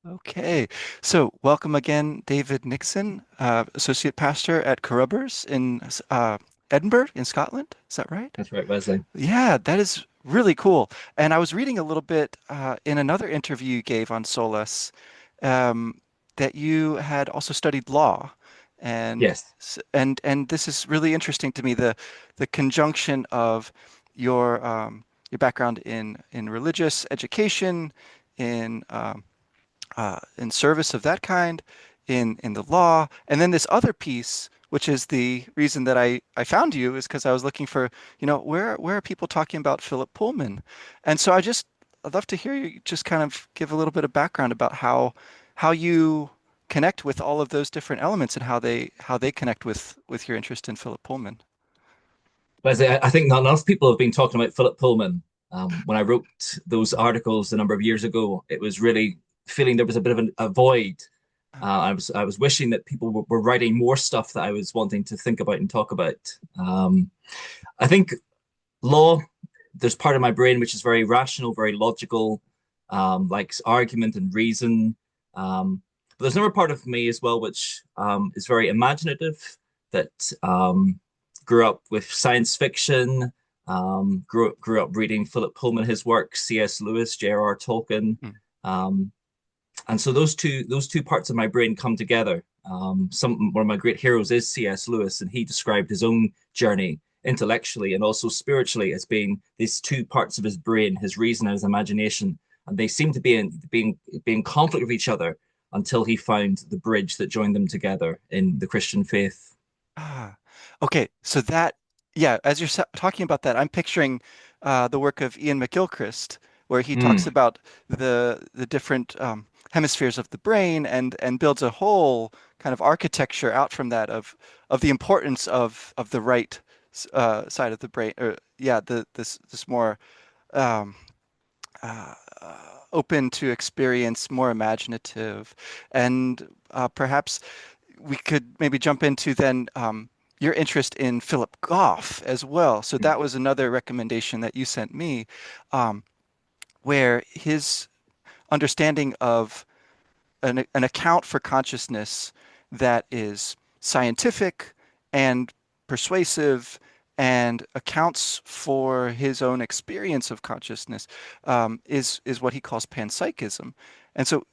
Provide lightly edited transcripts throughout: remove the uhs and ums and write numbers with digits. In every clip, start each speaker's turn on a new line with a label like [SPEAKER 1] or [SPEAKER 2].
[SPEAKER 1] Okay, so welcome again, David Nixon, Associate Pastor at Carrubbers in Edinburgh in Scotland. Is that right?
[SPEAKER 2] That's right, Wesley.
[SPEAKER 1] Yeah, that is really cool. And I was reading a little bit in another interview you gave on Solus um, that you had also studied law, and
[SPEAKER 2] Yes.
[SPEAKER 1] and this is really interesting to me, the conjunction of your background in religious education, in in service of that kind, in the law, and then this other piece, which is the reason that I found you, is because I was looking for, where are people talking about Philip Pullman? And so I'd love to hear you just kind of give a little bit of background about how you connect with all of those different elements and how they connect with your interest in Philip Pullman.
[SPEAKER 2] Wesley, I think not enough people have been talking about Philip Pullman. When I wrote those articles a number of years ago, it was really feeling there was a bit of a void. I was wishing that people were writing more stuff that I was wanting to think about and talk about. I think law, there's part of my brain which is very rational, very logical, likes argument and reason. But there's another part of me as well which is very imaginative, that grew up with science fiction, grew up reading Philip Pullman, his work, C.S. Lewis, J.R.R. Tolkien.
[SPEAKER 1] Mm.
[SPEAKER 2] Um, and so those two parts of my brain come together. One of my great heroes is C.S. Lewis, and he described his own journey intellectually and also spiritually as being these two parts of his brain, his reason and his imagination, and they seem to be in conflict with each other until he found the bridge that joined them together in the Christian faith.
[SPEAKER 1] Ah, okay. So yeah, as you're talking about that, I'm picturing the work of Ian McGilchrist, where he talks
[SPEAKER 2] Mm,
[SPEAKER 1] about the different hemispheres of the brain and builds a whole kind of architecture out from that of the importance of the right side of the brain, or yeah, this more um, uh, open to experience, more imaginative, and perhaps we could maybe jump into then your interest in Philip Goff as well. So
[SPEAKER 2] mm,
[SPEAKER 1] that was another recommendation that you sent me, um, where his understanding of an account for consciousness that is scientific and persuasive and accounts for his own experience of consciousness is what he calls panpsychism. And so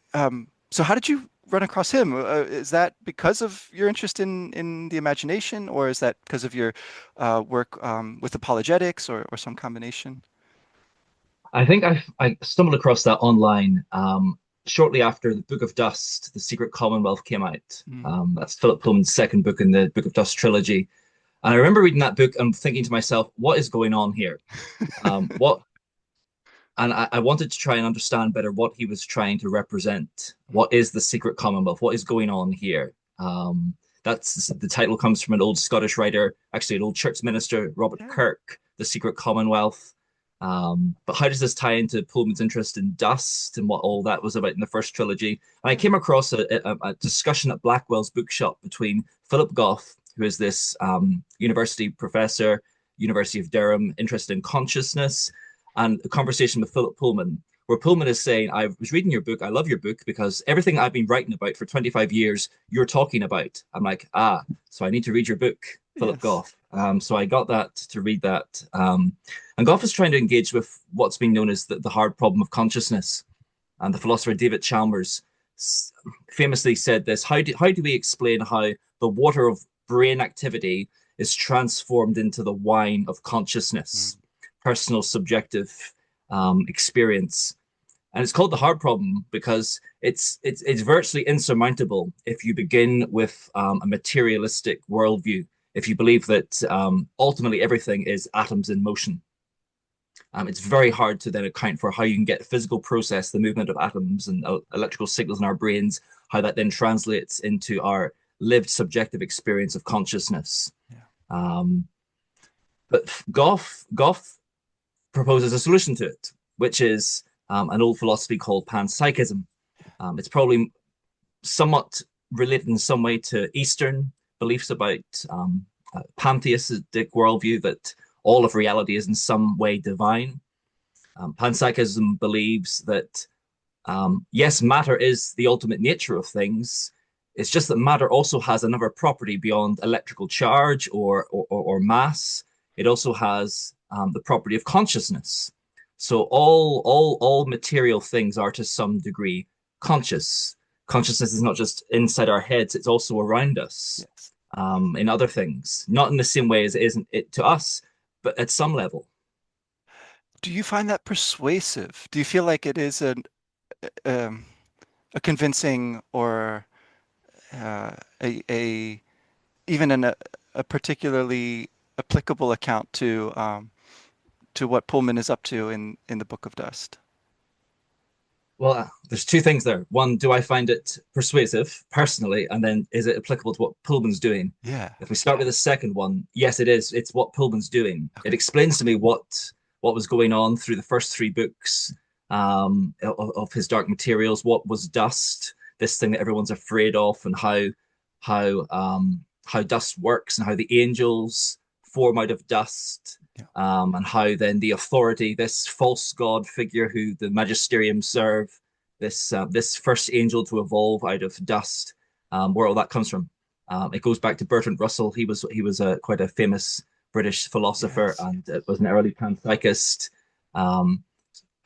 [SPEAKER 1] how did you run across him? Is that because of your interest in the imagination, or is that because of your work with apologetics, or some combination?
[SPEAKER 2] I think I stumbled across that online shortly after the Book of Dust, The Secret Commonwealth came out.
[SPEAKER 1] Mm.
[SPEAKER 2] That's Philip Pullman's second book in the Book of Dust trilogy. And I remember reading that book and thinking to myself, what is going on here? What and I wanted to try and understand better what he was trying to represent. What is the secret commonwealth? What is going on here? That's the title comes from an old Scottish writer, actually an old church minister, Robert
[SPEAKER 1] Yeah.
[SPEAKER 2] Kirk, The Secret Commonwealth. But how does this tie into Pullman's interest in dust and what all that was about in the first trilogy? And I
[SPEAKER 1] Yeah.
[SPEAKER 2] came across a discussion at Blackwell's bookshop between Philip Goff, who is this university professor, University of Durham, interested in consciousness, and a conversation with Philip Pullman, where Pullman is saying, I was reading your book. I love your book because everything I've been writing about for 25 years, you're talking about. I'm like, so I need to read your book, Philip
[SPEAKER 1] Yes.
[SPEAKER 2] Goff. So I got that to read that. And Goff is trying to engage with what's been known as the hard problem of consciousness. And the philosopher David Chalmers famously said this: how do we explain how the water of brain activity is transformed into the wine of consciousness, personal subjective experience? And it's called the hard problem because it's virtually insurmountable if you begin with a materialistic worldview. If you believe that ultimately everything is atoms in motion, it's very hard to then account for how you can get physical process, the movement of atoms and electrical signals in our brains, how that then translates into our lived subjective experience of consciousness.
[SPEAKER 1] Yeah.
[SPEAKER 2] Um, but Goff proposes a solution to it, which is an old philosophy called panpsychism. It's probably somewhat related in some way to Eastern beliefs about pantheistic worldview, that all of reality is in some way divine. Panpsychism believes that Yes, matter is the ultimate nature of things. It's just that matter also has another property beyond electrical charge or mass. It also has the property of consciousness. So all material things are to some degree conscious. Consciousness is not just inside our heads; it's also around us
[SPEAKER 1] Yes.
[SPEAKER 2] in other things. Not in the same way as it isn't it to us, but at some level.
[SPEAKER 1] Do you find that persuasive? Do you feel like it is um, a convincing or a even a particularly applicable account to what Pullman is up to in the Book of Dust?
[SPEAKER 2] Well, there's two things there. One, do I find it persuasive personally? And then is it applicable to what Pullman's doing?
[SPEAKER 1] Yeah.
[SPEAKER 2] If we start with the second one, yes, it is. It's what Pullman's doing. It
[SPEAKER 1] Okay.
[SPEAKER 2] explains to me what was going on through the first three books of his Dark Materials. What was dust? This thing that everyone's afraid of, and how dust works, and how the angels form out of dust,
[SPEAKER 1] Yeah.
[SPEAKER 2] and how then the authority, this false god figure who the magisterium serve, this first angel to evolve out of dust, where all that comes from. It goes back to Bertrand Russell. He was quite a famous British philosopher
[SPEAKER 1] Yes.
[SPEAKER 2] and was an early panpsychist. Um,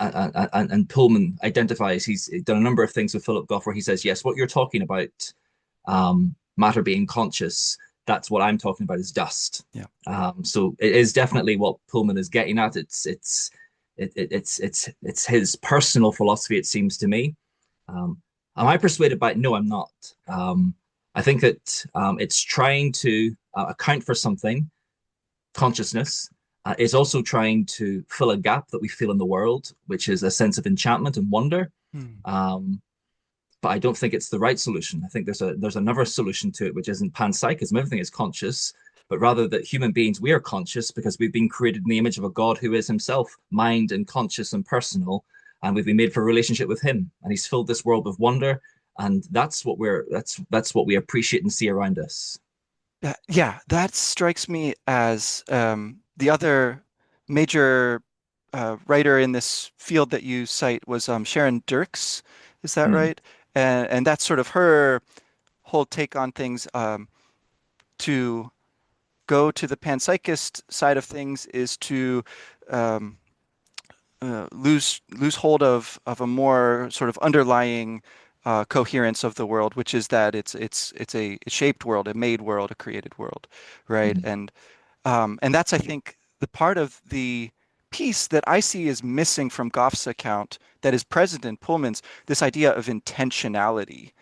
[SPEAKER 2] and Pullman identifies he's done a number of things with Philip Goff where he says, yes, what you're talking about, matter being conscious, that's what I'm talking about is dust.
[SPEAKER 1] Yeah.
[SPEAKER 2] So it is definitely what Pullman is getting at. It's his personal philosophy, it seems to me. Am I persuaded by it? No, I'm not. I think that it's trying to account for something, consciousness. It's also trying to fill a gap that we feel in the world, which is a sense of enchantment and wonder.
[SPEAKER 1] Hmm.
[SPEAKER 2] Um, but I don't think it's the right solution. I think there's another solution to it, which isn't panpsychism. Everything is conscious, but rather that human beings, we are conscious because we've been created in the image of a God who is himself mind and conscious and personal, and we've been made for a relationship with him. And he's filled this world with wonder, and that's what we appreciate and see around us.
[SPEAKER 1] Yeah, that strikes me as the other major writer in this field that you cite was Sharon Dirckx. Is that
[SPEAKER 2] Mm,
[SPEAKER 1] right? And that's sort of her whole take on things. To go to the panpsychist side of things is to um, lose hold of a more sort of underlying coherence of the world, which is that it's a shaped world, a made world, a created world, right?
[SPEAKER 2] mm,
[SPEAKER 1] And that's, I think, the part of the piece that I see is missing from Goff's account that is present in Pullman's, this idea of intentionality.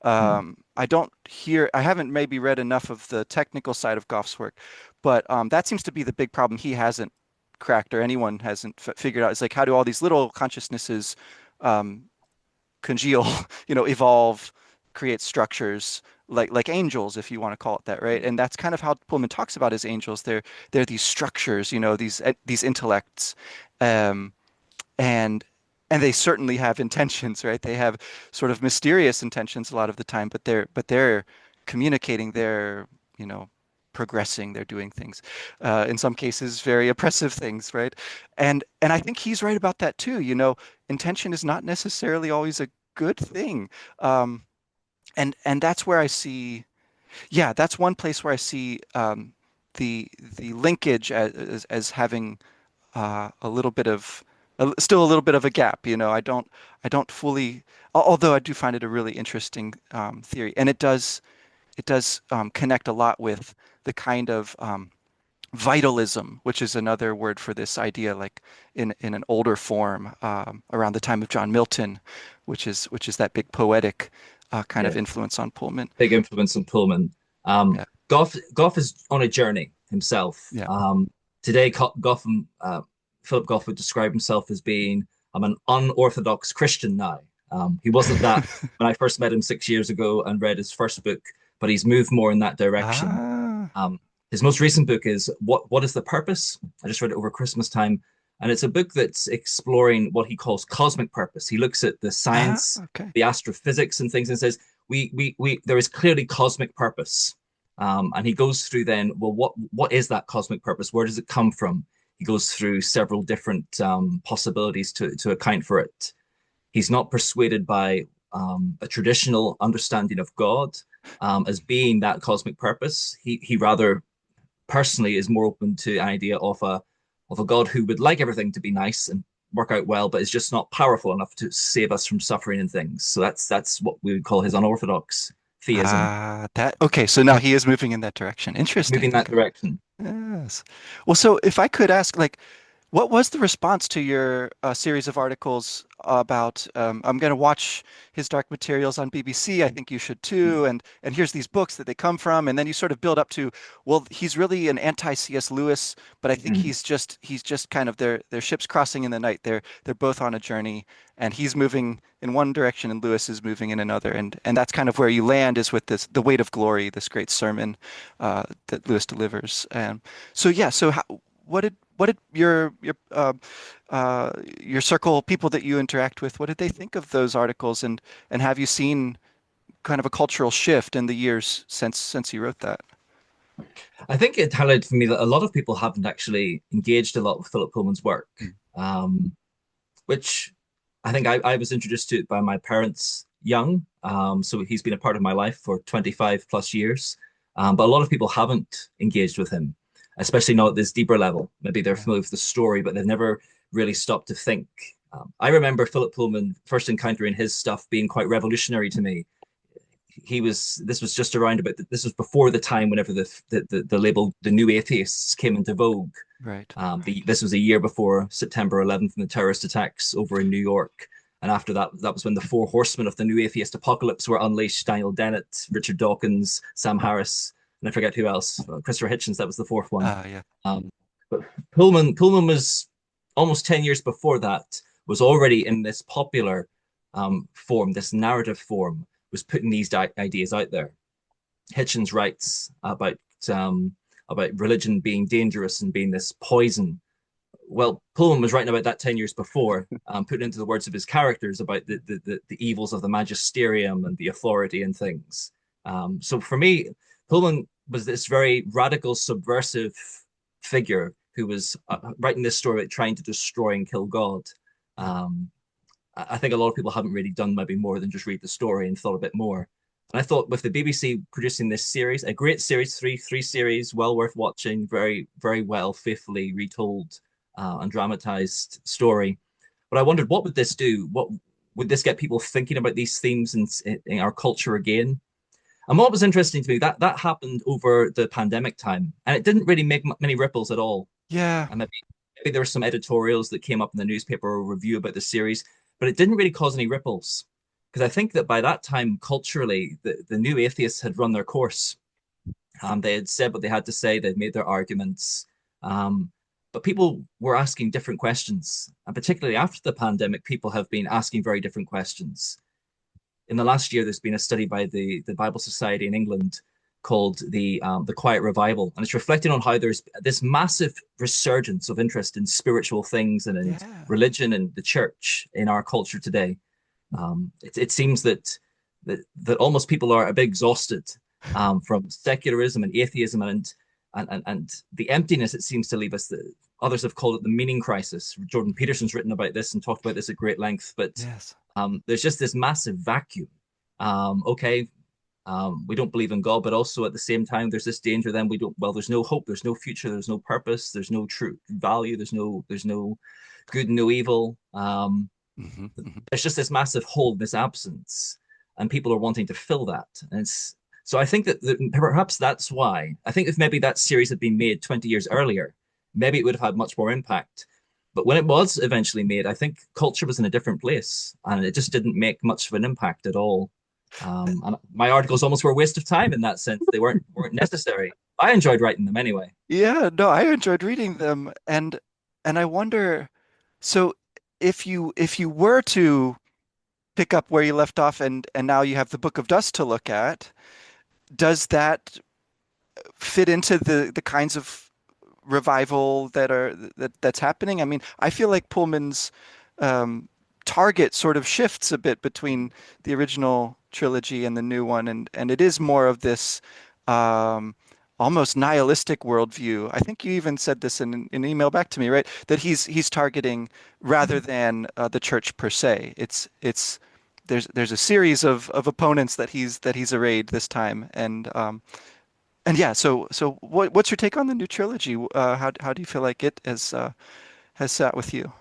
[SPEAKER 2] mm,
[SPEAKER 1] I haven't maybe read enough of the technical side of Goff's work, but that seems to be the big problem he hasn't cracked or anyone hasn't figured out. It's like, how do all these little consciousnesses um, congeal, evolve, create structures like angels, if you want to call it that, right?
[SPEAKER 2] mm,
[SPEAKER 1] And that's kind of how Pullman talks about his angels. They're these structures, these intellects, um, and and they certainly have intentions, right? They have sort of mysterious intentions a lot of the time, but they're communicating, they're you know progressing, they're doing things, in some cases very oppressive things, right? And I think he's right about that too. Intention is not necessarily always a good thing. Um, and that's where I see, yeah, that's one place where I see the linkage as having a little bit of still a little bit of a gap. I don't fully, although I do find it a really interesting theory, and it does connect a lot with the kind of vitalism, which is another word for this idea, like in an older form, around the time of John Milton, which is that big poetic kind of
[SPEAKER 2] yeah,
[SPEAKER 1] influence on Pullman.
[SPEAKER 2] big influence on Pullman.
[SPEAKER 1] Yeah,
[SPEAKER 2] Goff is on a journey himself.
[SPEAKER 1] yeah.
[SPEAKER 2] Today, Philip Goff would describe himself as being an unorthodox Christian now. He wasn't that when I first met him 6 years ago and read his first book, but he's moved more in that direction.
[SPEAKER 1] Ah,
[SPEAKER 2] Um, his most recent book is What is the Purpose? I just read it over Christmas time, and it's a book that's exploring what he calls cosmic purpose. He looks at the science,
[SPEAKER 1] okay.
[SPEAKER 2] the astrophysics, and things, and says we there is clearly cosmic purpose. And he goes through then, well, what is that cosmic purpose? Where does it come from? He goes through several different possibilities to account for it. He's not persuaded by a traditional understanding of God as being that cosmic purpose. He rather personally is more open to an idea of a God who would like everything to be nice and work out well, but is just not powerful enough to save us from suffering and things. So that's what we would call his unorthodox theism,
[SPEAKER 1] Ah, that okay. So now he is moving in that direction. Interesting.
[SPEAKER 2] moving that
[SPEAKER 1] Okay.
[SPEAKER 2] direction.
[SPEAKER 1] Yes. Well, so if I could ask, like, what was the response to your series of articles about I'm going to watch his Dark Materials on BBC. I think you should too. And here's these books that they come from. And then you sort of build up to, well, he's really an anti-C.S. Lewis, but I think
[SPEAKER 2] Mm-hmm.
[SPEAKER 1] he's just kind of their ships crossing in the night. They're both on a journey, and he's moving in one direction, and Lewis is moving in another. And that's kind of where you land is with this the weight of glory, this great sermon that Lewis delivers. So yeah, so how, what did your circle, people that you interact with, what did they think of those articles, and have you seen kind of a cultural shift in the years since you wrote that?
[SPEAKER 2] I think it highlighted for me that a lot of people haven't actually engaged a lot with Philip Pullman's work,
[SPEAKER 1] Mm.
[SPEAKER 2] um, which I think I was introduced to it by my parents young. So he's been a part of my life for 25 plus years. But a lot of people haven't engaged with him, especially not at this deeper level. Maybe they're
[SPEAKER 1] Yeah.
[SPEAKER 2] familiar with the story, but they've never really stopped to think. I remember Philip Pullman first encountering his stuff being quite revolutionary to me. This was just around about this was before the time whenever the label the new atheists came into vogue.
[SPEAKER 1] Right.
[SPEAKER 2] This was a year before September 11th and the terrorist attacks over in New York. And after that, that was when the four horsemen of the new atheist apocalypse were unleashed: Daniel Dennett, Richard Dawkins, Sam Harris, and I forget who else. Christopher Hitchens, that was the fourth one.
[SPEAKER 1] Yeah.
[SPEAKER 2] But Pullman was almost 10 years before that, was already in this popular form, this narrative form, was putting these ideas out there. Hitchens writes about religion being dangerous and being this poison. Well, Pullman was writing about that 10 years before, putting into the words of his characters about the evils of the magisterium and the authority and things. So for me, Pullman was this very radical, subversive figure who was writing this story about trying to destroy and kill God.
[SPEAKER 1] Mm.
[SPEAKER 2] Um, I think a lot of people haven't really done maybe more than just read the story and thought a bit more. And I thought with the BBC producing this series, a great series, three series, well worth watching, very very well, faithfully retold and dramatized story. But I wondered, what would this do? What would this get people thinking about these themes in our culture again? And what was interesting to me that happened over the pandemic time, and it didn't really make many ripples at all.
[SPEAKER 1] Yeah.
[SPEAKER 2] And maybe there were some editorials that came up in the newspaper or review about the series, but it didn't really cause any ripples. Because I think that by that time, culturally, the new atheists had run their course. They had said what they had to say, they'd made their arguments. Um, but people were asking different questions. And particularly after the pandemic, people have been asking very different questions. In the last year, there's been a study by the Bible Society in England called the Quiet Revival, and it's reflecting on how there's this massive resurgence of interest in spiritual things and
[SPEAKER 1] Yeah.
[SPEAKER 2] religion and the church in our culture today. It seems that almost people are a bit exhausted from secularism and atheism and the emptiness it seems to leave us. Others have called it the meaning crisis. Jordan Peterson's written about this and talked about this at great length, but
[SPEAKER 1] Yes.
[SPEAKER 2] there's just this massive vacuum. Okay, we don't believe in God, but also at the same time, there's this danger. Then we don't. Well, there's no hope. There's no future. There's no purpose. There's no true value. There's no good, no evil.
[SPEAKER 1] Hmm. Hmm.
[SPEAKER 2] There's just this massive hole, this absence, and people are wanting to fill that. And it's so I think that perhaps that's why I think if maybe that series had been made 20 years earlier, maybe it would have had much more impact. But when it was eventually made, I think culture was in a different place, and it just didn't make much of an impact at all. And my articles almost were a waste of time in that sense. They weren't necessary. I enjoyed writing them anyway.
[SPEAKER 1] Yeah, no, I enjoyed reading them, and I wonder, so if you were to pick up where you left off, and now you have the Book of Dust to look at, does that fit into the kinds of revival that's happening? I mean, I feel like Pullman's um, target sort of shifts a bit between the original trilogy and the new one, and it is more of this um, almost nihilistic worldview. I think you even said this in an email back to me, right? That he's targeting rather
[SPEAKER 2] Mhm.
[SPEAKER 1] than the church per se. It's there's a series of opponents that he's arrayed this time, and yeah. So what's your take on the new trilogy? How do you feel like it has sat with you?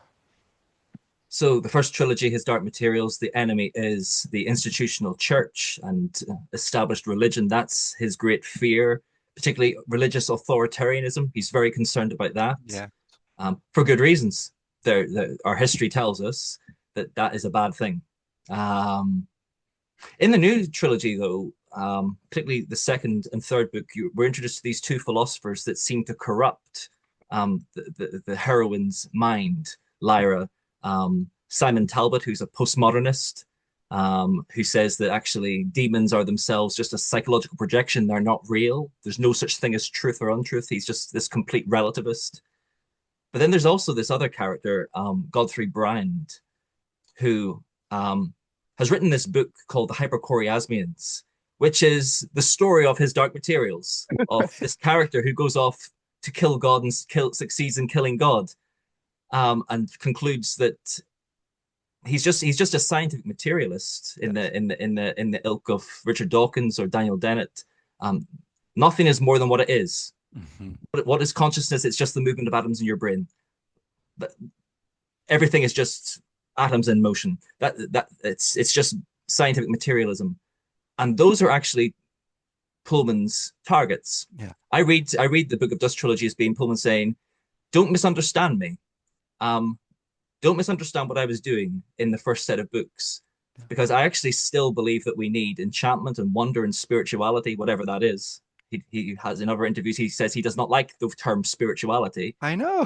[SPEAKER 2] So the first trilogy, his Dark Materials, the enemy is the institutional church and established religion. That's his great fear, particularly religious authoritarianism. He's very concerned about that,
[SPEAKER 1] Yeah.
[SPEAKER 2] for good reasons. Our history tells us that that is a bad thing. Um, in the new trilogy, though, particularly the second and third book, we're introduced to these two philosophers that seem to corrupt the heroine's mind, Lyra. Simon Talbot, who's a postmodernist, who says that actually demons are themselves just a psychological projection. They're not real. There's no such thing as truth or untruth. He's just this complete relativist. But then there's also this other character, Godfrey Bryand, who has written this book called The Hyperchoriasmians, which is the story of his Dark Materials, of this character who goes off to kill God and succeeds in killing God, and concludes that he's just a scientific materialist in
[SPEAKER 1] Yes.
[SPEAKER 2] the ilk of Richard Dawkins or Daniel Dennett. Um, Nothing is more than what it is.
[SPEAKER 1] Hmm.
[SPEAKER 2] What is consciousness? It's just the movement of atoms in your brain. But everything is just atoms in motion. It's just scientific materialism, and those are actually Pullman's targets.
[SPEAKER 1] Yeah.
[SPEAKER 2] I read the Book of Dust trilogy as being Pullman saying, "Don't misunderstand me. Um, don't misunderstand what I was doing in the first set of books, because I actually still believe that we need enchantment and wonder and spirituality, whatever that is." He has in other interviews he says he does not like the term spirituality,
[SPEAKER 1] I know.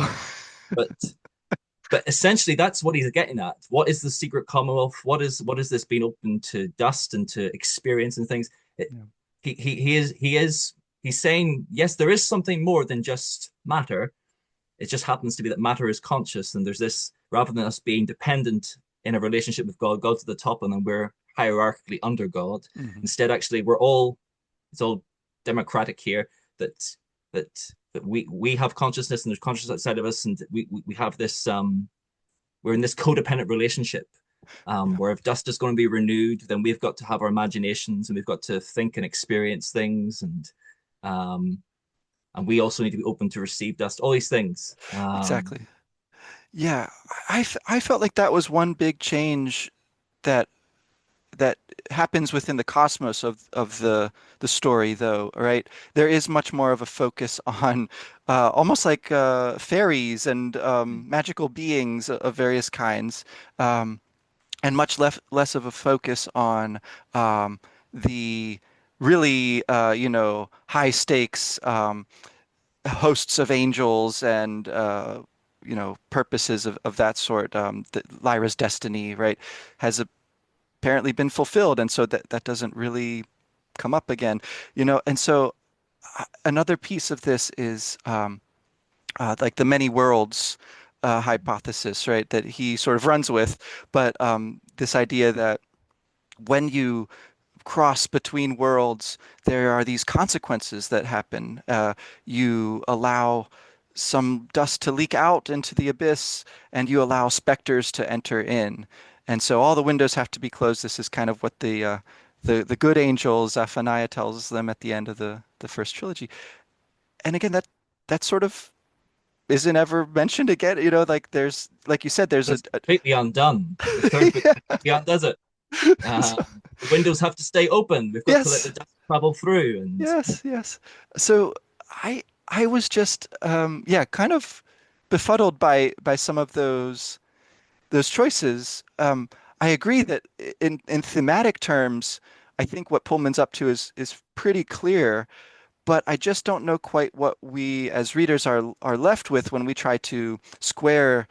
[SPEAKER 2] but essentially that's what he's getting at. What is the secret commonwealth? What is this being open to dust and to experience and things? It,
[SPEAKER 1] Yeah.
[SPEAKER 2] he's saying yes, there is something more than just matter. It just happens to be that matter is conscious, and there's this, rather than us being dependent in a relationship with God, God's at the top, and then we're hierarchically under God.
[SPEAKER 1] Hmm.
[SPEAKER 2] Instead, actually, we're all, it's all democratic here. That we have consciousness, and there's consciousness outside of us, and we have this we're in this codependent relationship,
[SPEAKER 1] Yeah.
[SPEAKER 2] where if dust is going to be renewed, then we've got to have our imaginations, and we've got to think and experience things, um, and we also need to be open to receive dust. All these things.
[SPEAKER 1] Exactly. Yeah. I felt like that was one big change that that happens within the cosmos of the story, though, right? There is much more of a focus on almost like fairies and magical beings of various kinds, um, and much less of a focus on um, the really, high stakes hosts of angels and purposes of that sort. Lyra's destiny, right, has apparently been fulfilled, and so that doesn't really come up again, And so another piece of this is like the many worlds hypothesis, right, that he sort of runs with, but this idea that when you cross between worlds, there are these consequences that happen. You allow some dust to leak out into the abyss, and you allow specters to enter in. And so all the windows have to be closed. This is kind of what the good angel Zephaniah tells them at the end of the first trilogy. And again, that sort of isn't ever mentioned again. Like there's, like you said, there's
[SPEAKER 2] That's completely undone. The third book
[SPEAKER 1] yeah.
[SPEAKER 2] completely undoes it.
[SPEAKER 1] So-
[SPEAKER 2] The windows have to stay open. We've got to let the
[SPEAKER 1] yes.
[SPEAKER 2] dust travel through. And
[SPEAKER 1] Yes, yes. So I was just yeah, kind of befuddled by some of those choices. I agree that in thematic terms, I think what Pullman's up to is pretty clear, but I just don't know quite what we as readers are left with when we try to square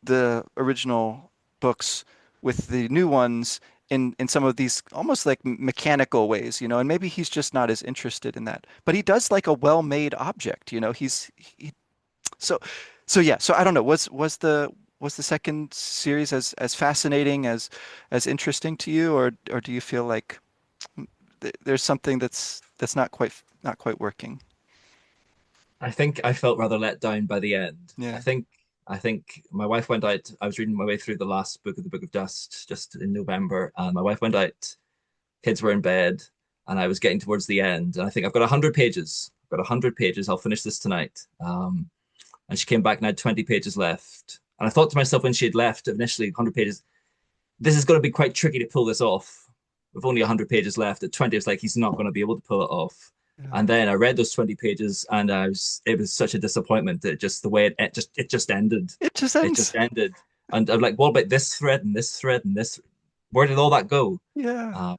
[SPEAKER 1] the original books with the new ones in some of these almost like mechanical ways, and maybe he's just not as interested in that. But he does like a well-made object, so yeah, so I don't know. Was the second series as fascinating as interesting to you, or do you feel like there's something that's not quite working.
[SPEAKER 2] I think I felt rather let down by the end. I
[SPEAKER 1] Yeah.
[SPEAKER 2] think I think my wife went out. I was reading my way through the last book of the Book of Dust just in November, and my wife went out. Kids were in bed, and I was getting towards the end. And I think I've got 100 pages. I've got 100 pages. I'll finish this tonight. And she came back and I had 20 pages left. And I thought to myself when she had left initially 100 pages, this is going to be quite tricky to pull this off. With only 100 pages left, at 20, it's like he's not going to be able to pull it off.
[SPEAKER 1] Yeah.
[SPEAKER 2] And then I read those 20 pages, and it was such a disappointment that just the way it just ended.
[SPEAKER 1] It just
[SPEAKER 2] It just
[SPEAKER 1] ends.
[SPEAKER 2] ended. And I'm like, what about this thread and this thread and this? Where did all that go?
[SPEAKER 1] Yeah.
[SPEAKER 2] Uh,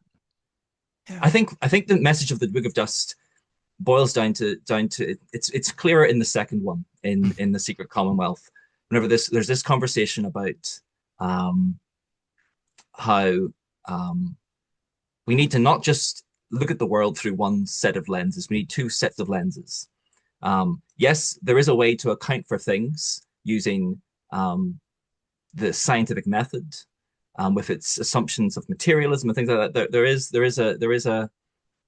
[SPEAKER 1] Yeah.
[SPEAKER 2] I think the message of the Book of Dust boils down to it's clearer in the second one in the Secret Commonwealth. Whenever there's this conversation about um, how um, we need to not just look at the world through one set of lenses. We need two sets of lenses. Yes, there is a way to account for things using the scientific method with its assumptions of materialism and things like that. There is a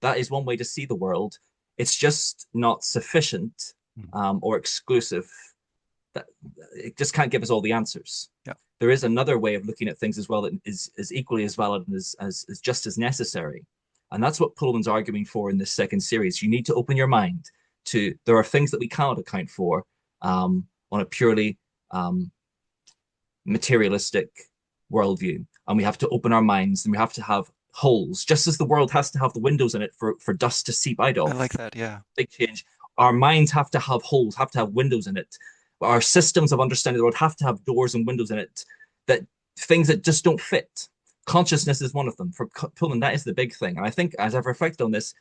[SPEAKER 2] that is one way to see the world. It's just not sufficient
[SPEAKER 1] Mm.
[SPEAKER 2] or exclusive. That it just can't give us all the answers.
[SPEAKER 1] Yeah.
[SPEAKER 2] There is another way of looking at things as well that is equally as valid and as just as necessary. And that's what Pullman's arguing for in this second series. You need to open your mind to there are things that we cannot account for on a purely materialistic worldview. And we have to open our minds and we have to have holes, just as the world has to have the windows in it for dust to seep out
[SPEAKER 1] I
[SPEAKER 2] of.
[SPEAKER 1] like that. Yeah.
[SPEAKER 2] Big change. Our minds have to have holes, have to have windows in it. Our systems of understanding the world have to have doors and windows in it, that things that just don't fit. Consciousness is one of them. For Pullman, that is the big thing. And I think as I've reflected on this,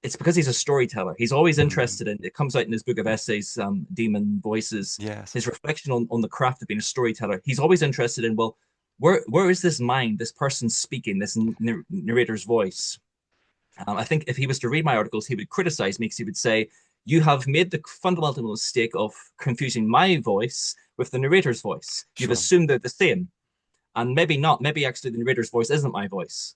[SPEAKER 2] it's because he's a storyteller. He's always
[SPEAKER 1] Mm.
[SPEAKER 2] interested in it. Comes out in his book of essays, Demon Voices,
[SPEAKER 1] Yes.
[SPEAKER 2] his reflection on the craft of being a storyteller. He's always interested in, well, where is this mind, this person speaking, this narrator's voice? I think if he was to read my articles, he would criticize me because he would say, you have made the fundamental mistake of confusing my voice with the narrator's voice. You've
[SPEAKER 1] Sure.
[SPEAKER 2] assumed they're the same. And maybe not. Maybe actually the narrator's voice isn't my voice.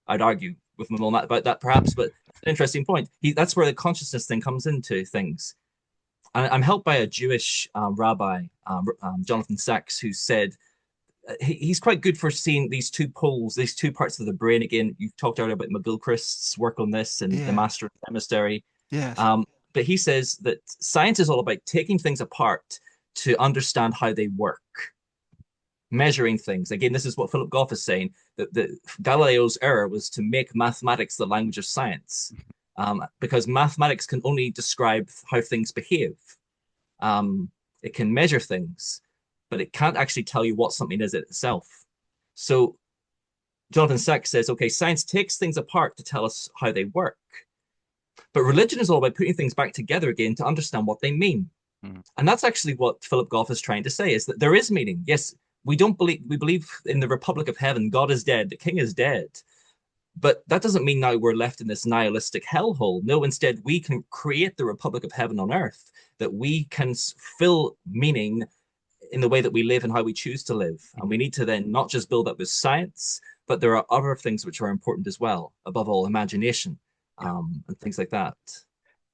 [SPEAKER 2] I'd argue with him about that perhaps, but it's an interesting point. That's where the consciousness thing comes into things. And I'm helped by a Jewish rabbi, Jonathan Sachs, who said he's quite good for seeing these two poles, these two parts of the brain. Again, you've talked earlier about McGilchrist's work on this and the
[SPEAKER 1] Yeah.
[SPEAKER 2] Master and Emissary.
[SPEAKER 1] Yes.
[SPEAKER 2] Um, but he says that science is all about taking things apart to understand how they work, measuring things. Again, this is what Philip Goff is saying, that Galileo's error was to make mathematics the language of science, because mathematics can only describe how things behave. It can measure things, but it can't actually tell you what something is itself. So Jonathan Sachs says, okay, science takes things apart to tell us how they work. But religion is all about putting things back together again to understand what they mean.
[SPEAKER 1] Mm.
[SPEAKER 2] And that's actually what Philip Goff is trying to say, is that there is meaning. Yes, we believe in the Republic of Heaven, God is dead, the king is dead. But that doesn't mean now we're left in this nihilistic hellhole. No, instead, we can create the Republic of Heaven on earth, that we can fill meaning in the way that we live and how we choose to live. And we need to then not just build up with science, but there are other things which are important as well, above all, imagination,
[SPEAKER 1] Yeah.
[SPEAKER 2] and things like that.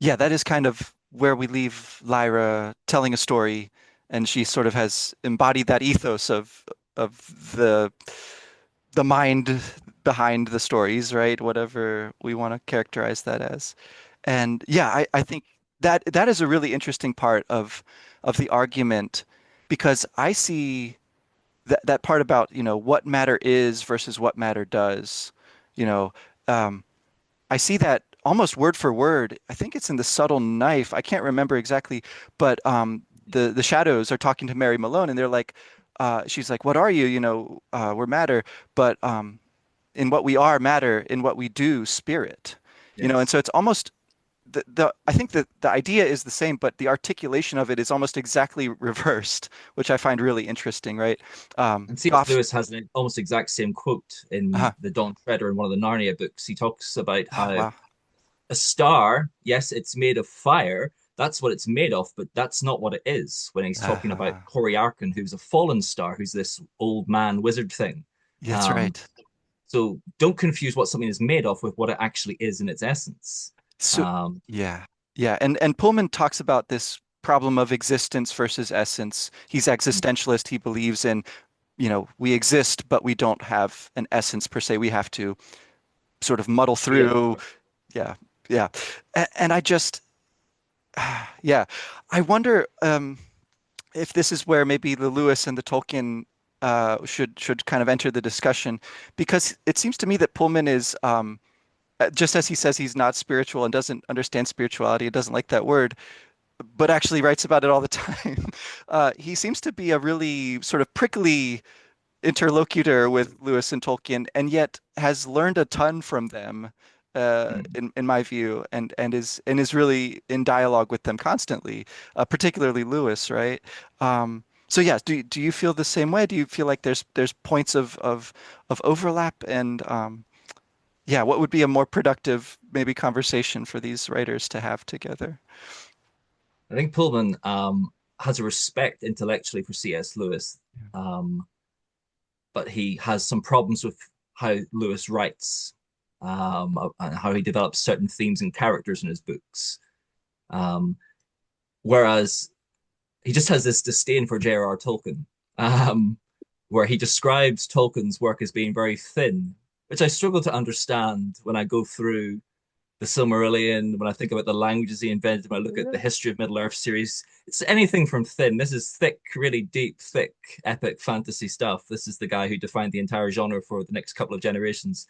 [SPEAKER 1] Yeah, that is kind of where we leave Lyra telling a story, and she sort of has embodied that ethos of the mind behind the stories, right? Whatever we want to characterize that as. And yeah, I think that is a really interesting part of the argument because I see that part about, what matter is versus what matter does. You know, um, I see that almost word for word. I think it's in The Subtle Knife. I can't remember exactly, but the shadows are talking to Mary Malone, and they're like, she's like, "What are you? We're matter, but in what we are, matter. In what we do, spirit." And
[SPEAKER 2] Yes.
[SPEAKER 1] so it's almost the I think that the idea is the same, but the articulation of it is almost exactly reversed, which I find really interesting, right?
[SPEAKER 2] And C.S.
[SPEAKER 1] Goff's,
[SPEAKER 2] Lewis has an almost exact same quote in
[SPEAKER 1] uh,
[SPEAKER 2] the Dawn Treader in one of the Narnia books. He talks about
[SPEAKER 1] oh,
[SPEAKER 2] how
[SPEAKER 1] wow,
[SPEAKER 2] a star, yes, it's made of fire. That's what it's made of, but that's not what it is. When he's talking about
[SPEAKER 1] uh,
[SPEAKER 2] Coriarkin, who's a fallen star, who's this old man wizard thing.
[SPEAKER 1] that's
[SPEAKER 2] Um,
[SPEAKER 1] right.
[SPEAKER 2] So don't confuse what something is made of with what it actually is in its essence.
[SPEAKER 1] So
[SPEAKER 2] Um,
[SPEAKER 1] yeah, yeah, and Pullman talks about this problem of existence versus essence. He's existentialist. He believes in, we exist, but we don't have an essence per se. We have to sort of muddle
[SPEAKER 2] yeah.
[SPEAKER 1] through. Yeah, yeah, and I just, yeah, I wonder if this is where maybe the Lewis and the Tolkien should kind of enter the discussion, because it seems to me that Pullman is just as he says he's not spiritual and doesn't understand spirituality and doesn't like that word, but actually writes about it all the time. He seems to be a really sort of prickly interlocutor with Lewis and Tolkien, and yet has learned a ton from them,
[SPEAKER 2] Mm.
[SPEAKER 1] in my view, and is really in dialogue with them constantly, particularly Lewis, right? So yeah, do you feel the same way? Do you feel like there's points of overlap, and yeah, what would be a more productive maybe conversation for these writers to have together?
[SPEAKER 2] I think Pullman has a respect intellectually for C.S. Lewis, um, but he has some problems with how Lewis writes, and how he develops certain themes and characters in his books. Um, Whereas he just has this disdain for J.R.R. Tolkien, um, where he describes Tolkien's work as being very thin, which I struggle to understand when I go through the Silmarillion, when I think about the languages he invented, when I look at the History of Middle Earth series. It's anything from thin. This is thick, really deep, thick, epic fantasy stuff. This is the guy who defined the entire genre for the next couple of generations.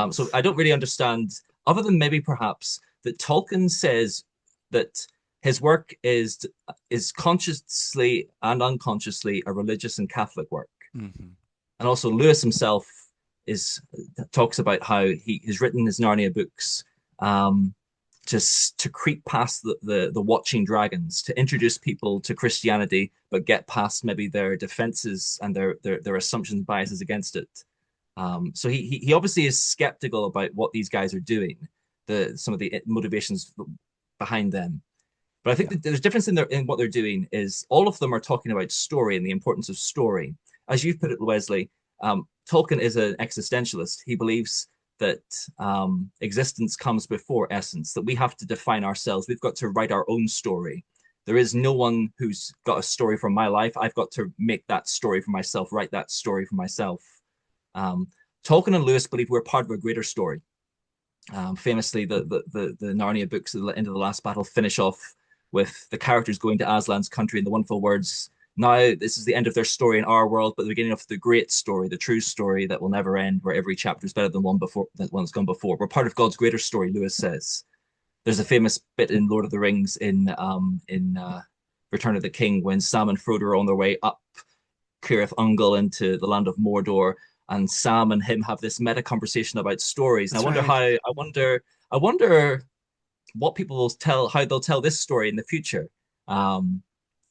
[SPEAKER 2] So I don't really understand, other than maybe perhaps that Tolkien says that his work is consciously and unconsciously a religious and Catholic work.
[SPEAKER 1] Hmm.
[SPEAKER 2] And also Lewis himself is talks about how he has written his Narnia books, um, just to creep past the watching dragons, to introduce people to Christianity, but get past maybe their defenses and their assumptions, biases against it. So he obviously is skeptical about what these guys are doing, some of the motivations behind them. But I think
[SPEAKER 1] Yeah.
[SPEAKER 2] that there's a difference in what they're doing is all of them are talking about story and the importance of story. As you've put it, Wesley, Tolkien is an existentialist. He believes that existence comes before essence, that we have to define ourselves. We've got to write our own story. There is no one who's got a story from my life. I've got to make that story for myself, write that story for myself. Um, Tolkien and Lewis believe we're part of a greater story. Famously, the Narnia books at the end of the last battle finish off with the characters going to Aslan's country and the wonderful words. Now, this is the end of their story in our world, but the beginning of the great story, the true story that will never end, where every chapter is better than one before that one's gone before. We're part of God's greater story, Lewis says. There's a famous bit in Lord of the Rings in Return of the King when Sam and Frodo are on their way up Cirith Ungol into the land of Mordor, and Sam and him have this meta conversation about stories. And
[SPEAKER 1] That's right.
[SPEAKER 2] I wonder what people will tell, how they'll tell this story in the future. Um,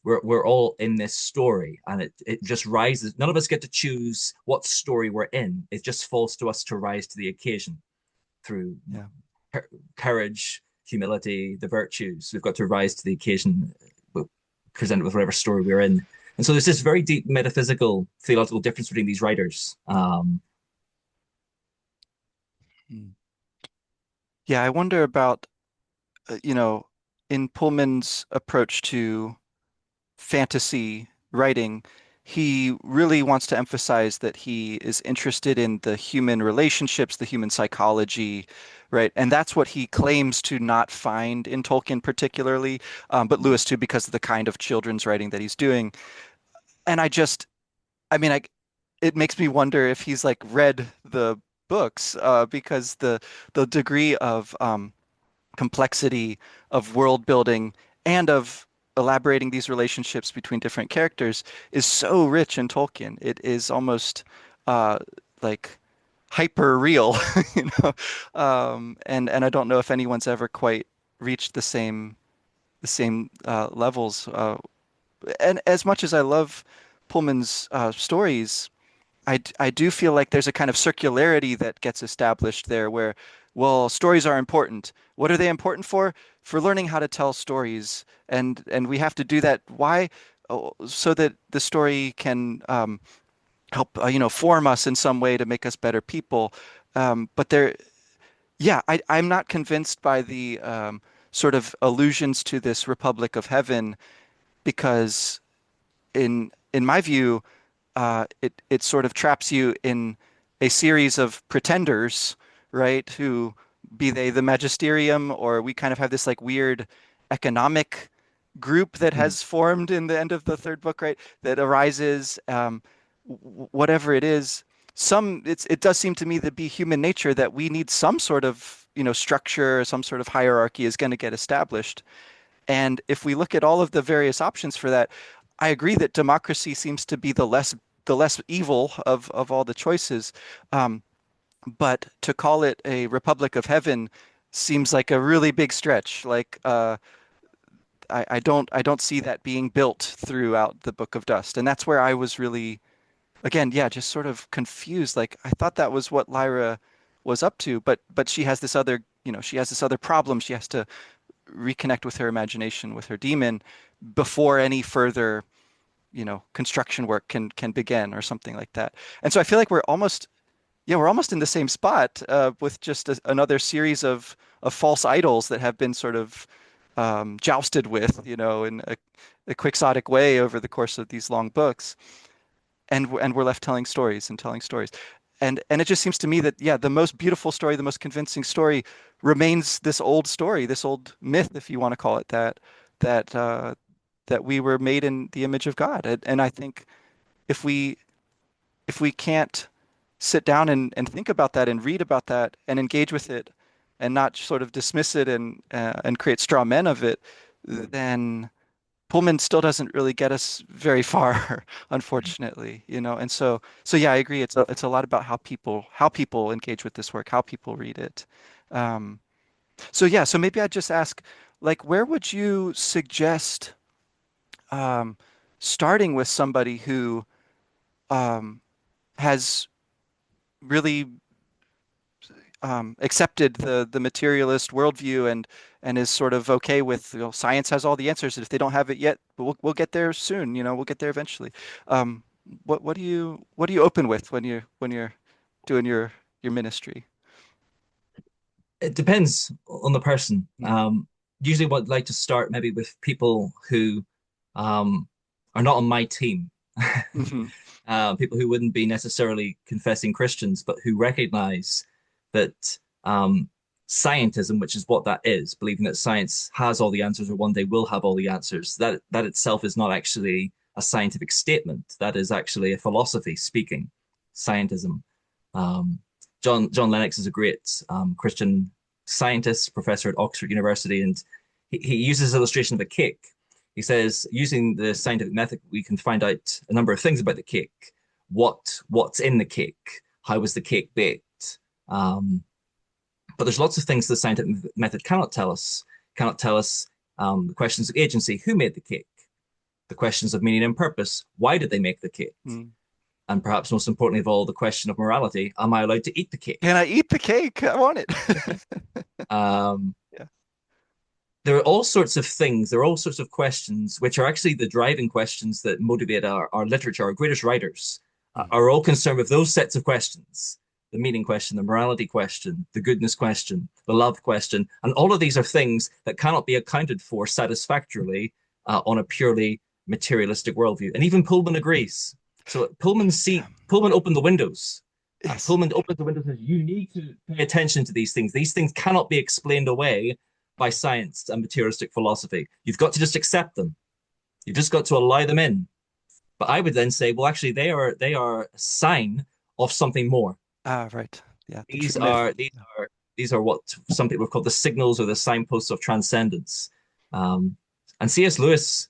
[SPEAKER 2] we're all in this story, and it just rises. None of us get to choose what story we're in. It just falls to us to rise to the occasion through
[SPEAKER 1] Yeah.
[SPEAKER 2] courage, humility, the virtues. We've got to rise to the occasion, presented with whatever story we're in. And so there's this very deep metaphysical, theological difference between these writers.
[SPEAKER 1] Mm. Yeah, I wonder about, in Pullman's approach to fantasy writing, he really wants to emphasize that he is interested in the human relationships, the human psychology, right? And that's what he claims to not find in Tolkien particularly, but Lewis too, because of the kind of children's writing that he's doing. And I mean, it makes me wonder if he's like read the books, because the degree of complexity of world building and of elaborating these relationships between different characters is so rich in Tolkien. It is almost uh, like hyper real, you know. And I don't know if anyone's ever quite reached the same levels. And as much as I love Pullman's stories, I do feel like there's a kind of circularity that gets established there where, well, stories are important. What are they important for? For learning how to tell stories. And we have to do that. Why? Oh, so that the story can help form us in some way to make us better people. But there, yeah, I'm not convinced by the sort of allusions to this Republic of Heaven because in my view, it sort of traps you in a series of pretenders, right? Who be they the magisterium, or we kind of have this like weird economic group that
[SPEAKER 2] Mm.
[SPEAKER 1] has formed in the end of the third book, right? That arises, whatever it is. It does seem to me to be human nature that we need some sort of structure, some sort of hierarchy is going to get established. And if we look at all of the various options for that, I agree that democracy seems to be the less evil of all the choices. Um, but to call it a Republic of Heaven seems like a really big stretch. Like I don't see that being built throughout the Book of Dust, and that's where I was really, again, yeah, just sort of confused. Like I thought that was what Lyra was up to, but she has this other problem. She has to reconnect with her imagination, with her demon, before any further, construction work can begin or something like that. And so I feel like we're almost in the same spot with just another series of false idols that have been sort of jousted with, in a quixotic way over the course of these long books, and we're left telling stories and telling stories. And it just seems to me that, yeah, the most beautiful story, the most convincing story remains this old story, this old myth, if you want to call it that, that we were made in the image of God. And I think if we can't sit down and think about that and read about that and engage with it and not sort of dismiss it and create straw men of it, then Pullman still doesn't really get us very far, unfortunately, And so yeah, I agree. It's a lot about how people engage with this work, how people read it. Um, so yeah, so maybe I'd just ask, like, where would you suggest um, starting with somebody who um, has really accepted the materialist worldview and is sort of okay with, science has all the answers, and if they don't have it yet, we'll get there soon. We'll get there eventually. Um, what do you open with when you're doing your ministry?
[SPEAKER 2] It depends on the person.
[SPEAKER 1] Mm.
[SPEAKER 2] Usually, what I'd like to start maybe with people who um, are not on my team,
[SPEAKER 1] Hmm.
[SPEAKER 2] people who wouldn't be necessarily confessing Christians, but who recognize that scientism, which is what that is, believing that science has all the answers or one day will have all the answers, that itself is not actually a scientific statement. That is actually a philosophy speaking. Scientism. Um, John Lennox is a great Christian scientist, professor at Oxford University, and he uses illustration of a cake. He says, using the scientific method, we can find out a number of things about the cake. What's in the cake? How was the cake baked? Um, but there's lots of things the scientific method cannot tell us. Cannot tell us the questions of agency. Who made the cake? The questions of meaning and purpose. Why did they make the cake?
[SPEAKER 1] Mm.
[SPEAKER 2] And perhaps most importantly of all, the question of morality. Am I allowed to eat the cake?
[SPEAKER 1] Can I eat the cake? I want it.
[SPEAKER 2] Um,
[SPEAKER 1] Yeah.
[SPEAKER 2] there are all sorts of things, there are all sorts of questions, which are actually the driving questions that motivate our literature. Our greatest writers
[SPEAKER 1] Mm.
[SPEAKER 2] are all concerned with those sets of questions: the meaning question, the morality question, the goodness question, the love question. And all of these are things that cannot be accounted for satisfactorily on a purely materialistic worldview. And even Pullman agrees. So
[SPEAKER 1] Yeah.
[SPEAKER 2] Pullman opened the windows.
[SPEAKER 1] Yes.
[SPEAKER 2] Pullman opened the windows and says, you need to pay attention to these things. These things cannot be explained away by science and materialistic philosophy. You've got to just accept them. You've just got to allow them in. But I would then say, well, actually, they are a sign of something more.
[SPEAKER 1] Ah, right. Yeah, the true
[SPEAKER 2] These
[SPEAKER 1] myth.
[SPEAKER 2] are these are these are what some people have called the signals or the signposts of transcendence. Um, and C.S. Lewis,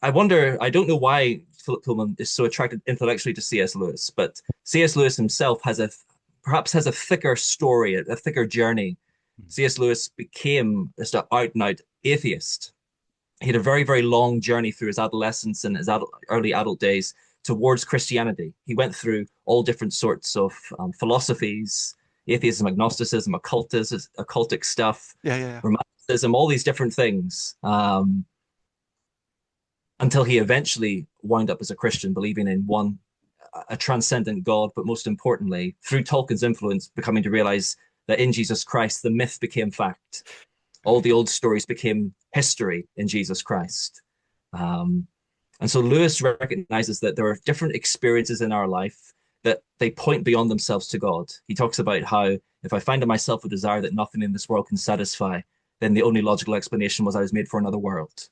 [SPEAKER 2] I wonder, I don't know why Philip Pullman is so attracted intellectually to C.S. Lewis, but C.S. Lewis himself perhaps has a thicker story, a thicker journey.
[SPEAKER 1] Mm.
[SPEAKER 2] C.S. Lewis became just an out and out atheist. He had a very, very long journey through his adolescence and his early adult days towards Christianity. He went through all different sorts of philosophies, atheism, agnosticism, occultic stuff,
[SPEAKER 1] Yeah, yeah, yeah.
[SPEAKER 2] romanticism, all these different things, until he eventually wound up as a Christian, believing in one a transcendent God, but most importantly, through Tolkien's influence, becoming to realize that in Jesus Christ, the myth became fact. All
[SPEAKER 1] Right.
[SPEAKER 2] the old stories became history in Jesus Christ. Um, and so Lewis recognizes that there are different experiences in our life that they point beyond themselves to God. He talks about how if I find in myself a desire that nothing in this world can satisfy, then the only logical explanation was I was made for another world.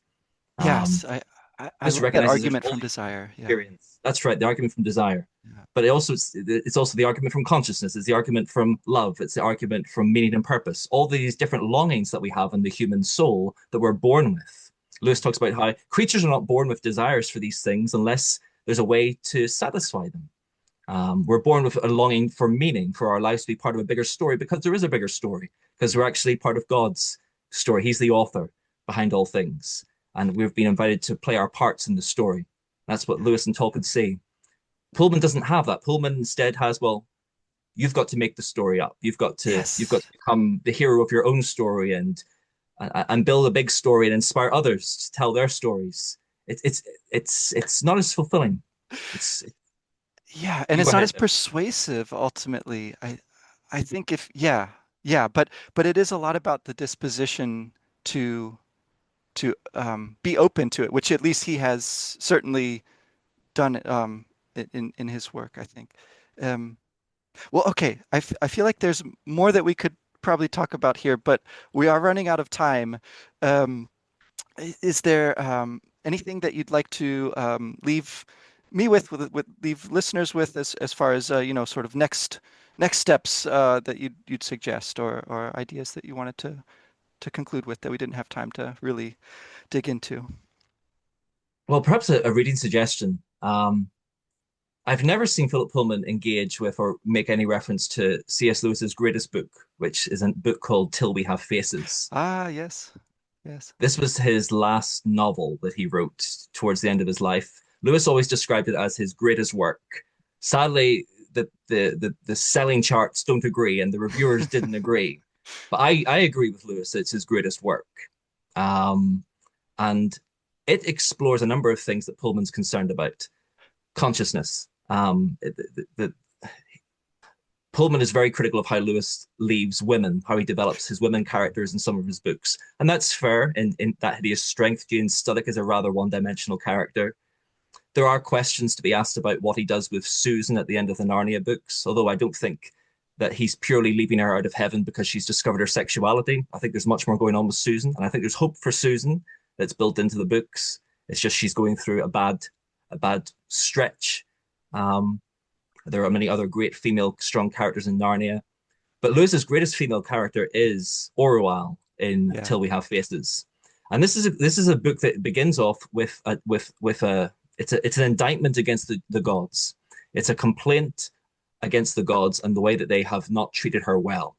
[SPEAKER 2] Um,
[SPEAKER 1] Yes, I
[SPEAKER 2] Lewis
[SPEAKER 1] love that
[SPEAKER 2] recognizes there's
[SPEAKER 1] argument
[SPEAKER 2] all
[SPEAKER 1] from
[SPEAKER 2] these
[SPEAKER 1] desire. Yeah.
[SPEAKER 2] experience. That's right, the argument from desire.
[SPEAKER 1] Yeah.
[SPEAKER 2] But it's also the argument from consciousness. It's the argument from love. It's the argument from meaning and purpose. All these different longings that we have in the human soul that we're born with. Lewis talks about how creatures are not born with desires for these things unless there's a way to satisfy them. We're born with a longing for meaning, for our lives to be part of a bigger story, because there is a bigger story, because we're actually part of God's story. He's the author behind all things, and we've been invited to play our parts in the story. That's what Lewis and Tolkien say. Pullman doesn't have that. Pullman instead has, well, you've got to make the story up. You've got
[SPEAKER 1] Yes.
[SPEAKER 2] to become the hero of your own story and build a big story and inspire others to tell their stories. It's not as fulfilling. It's
[SPEAKER 1] Yeah, and
[SPEAKER 2] You go
[SPEAKER 1] it's not
[SPEAKER 2] ahead.
[SPEAKER 1] as persuasive ultimately. I think if yeah, yeah, but it is a lot about the disposition to be open to it, which at least he has certainly done in his work, I think. Um, well, okay, I feel like there's more that we could probably talk about here, but we are running out of time. Um, is there anything that you'd like to leave me with leave listeners with as far as sort of next steps that you'd suggest or ideas that you wanted to conclude with that we didn't have time to really dig into?
[SPEAKER 2] Well, perhaps a reading suggestion. I've never seen Philip Pullman engage with or make any reference to C.S. Lewis's greatest book, which is a book called Till We Have Faces.
[SPEAKER 1] Ah, yes, yes.
[SPEAKER 2] This was his last novel that he wrote towards the end of his life. Lewis always described it as his greatest work. Sadly, the selling charts don't agree and the reviewers didn't agree. But I agree with Lewis. It's his greatest work. Um, and it explores a number of things that Pullman's concerned about. Consciousness. Pullman is very critical of how Lewis leaves women, how he develops his women characters in some of his books. And that's fair in that hideous strength. Jane Studdick is a rather one-dimensional character. There are questions to be asked about what he does with Susan at the end of the Narnia books, although I don't think that he's purely leaving her out of heaven because she's discovered her sexuality. I think there's much more going on with Susan, and I think there's hope for Susan that's built into the books. It's just she's going through a bad stretch. Um, there are many other great female strong characters in Narnia, but Lewis's greatest female character is Orwell in
[SPEAKER 1] Yeah.
[SPEAKER 2] Till We Have Faces, and this is a book that begins off with a it's an indictment against the gods. It's a complaint against the gods and the way that they have not treated her well,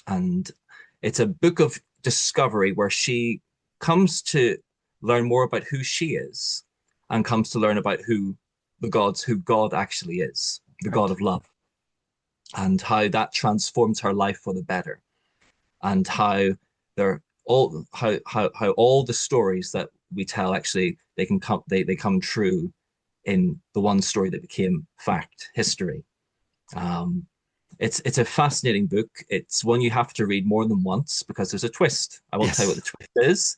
[SPEAKER 2] and it's a book of discovery where she comes to learn more about who she is and comes to learn about who God actually is, the God
[SPEAKER 1] Right.
[SPEAKER 2] of love, and how that transforms her life for the better, and how they're how all the stories that we tell actually they come true in the one story that became fact, history. Um, it's a fascinating book. It's one you have to read more than once because there's a twist. I won't tell you what
[SPEAKER 1] Yes.
[SPEAKER 2] the twist is,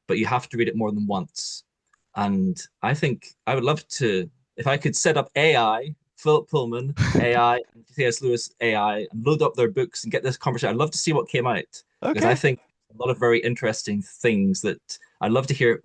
[SPEAKER 2] but you have to read it more than once. And I think I would love to, if I could set up AI, Philip Pullman AI, and C.S. Lewis AI, and load up their books and get this conversation. I'd love to see what came out because I
[SPEAKER 1] Okay.
[SPEAKER 2] think a lot of very interesting things that I'd love to hear